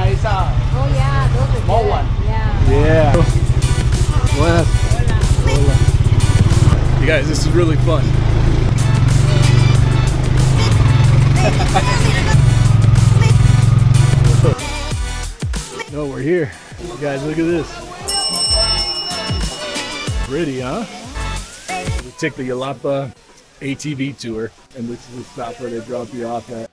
is a Oh yeah, those are small good. one. Yeah. Yeah. Buenas. Hola. You guys, this is really fun. No, we're here. You guys, look at this. Pretty, huh? We took the Yelapa ATV tour, and this is the stop where they drop you off at.